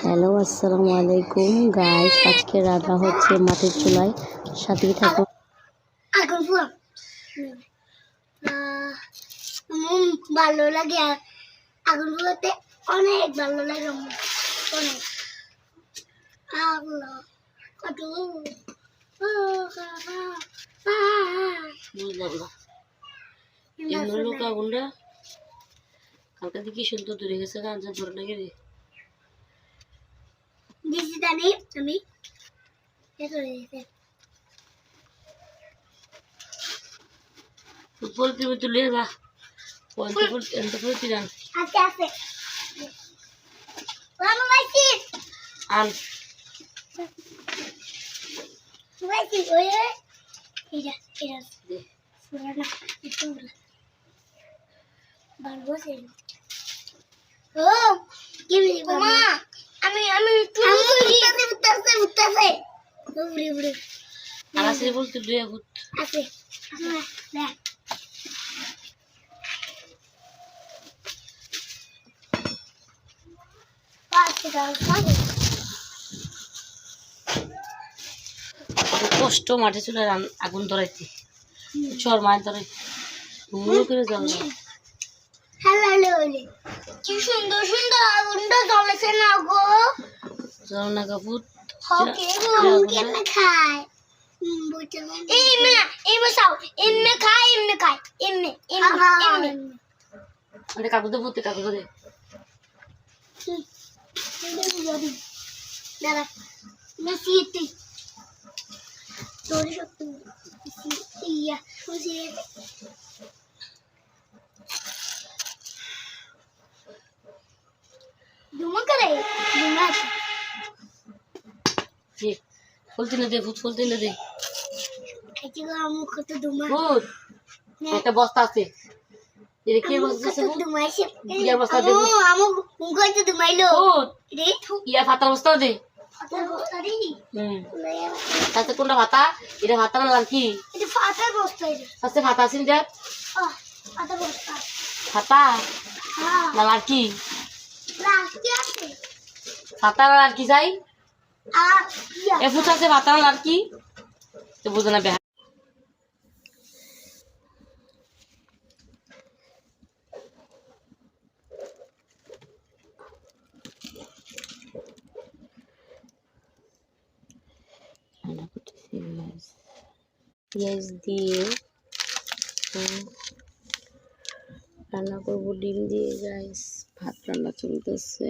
Hello, আসসালামু আলাইকুম guys. আজকে রান্না হচ্ছে মাটির চুলায়, সাথেই থাকুন। ভালো লাগে আগুন ফুলাতে, অনেক ভালো লাগে অনেক। আল্লাহ কত আগুনটা কালকে দেখি সুন্দর দূরে গেছে, গাঞ্জা ধরে লাগে রে দিছি জানি আমি ফুটবল তুমি তুলে যা ফুল তিরান আছে আছে মামা মাইছি আন মাইছি ওই এরা দে পুরানা একটু বালবো সে ও কি মামা আমি তুমি উঠতাছে উড়ে উড়ে আলাসে বলতে লইয়া ভূত আছে না কষ্ট মাঠে চলে আগুন ধরাইতে চর মাছ ধরাই করে জল হ্যালো কি সুন্দর সুন্দর আগুনটা জ্বলেছে না গো জল না কাপুত কেমনে খায় এমে খাও এমে খায় এমে মানে কাকুতে ভূতে কাকুতে দে দাদা মেসিতে তোর সব ইয়া মেসিতে দুমা করে দুমা জি ফুলতে না দে ভূত ফুলতে না দে খাইতে গো আমু কত দুমা ভূত একটা বস্তা আছে এর কি বস্তা আছে ভূত দুমাইছে ইয়া বস্তা দে ভূত আমু কইতে দুমাইলো ভূত রে ইয়া ফাতা বস্তা দে ফাটার বস্তা রে তাতে কোনটা ভাতা এটা ভাতা না লাকি এটা ফাটার বস্তা রে সাথে ভাতা আছেন যা ফাটার বস্তা ভাতা হ্যাঁ না লাকি রাস্তি আছে ভাতা না লাকি যাই ইয়া এ ফুট আছে ভাতা না লাকি তো বুঝো না বেহা পেঁয়াজ দিয়ে রান্না করবো, ডিম দিয়ে গাইস। ভাত রান্না চলতেছে।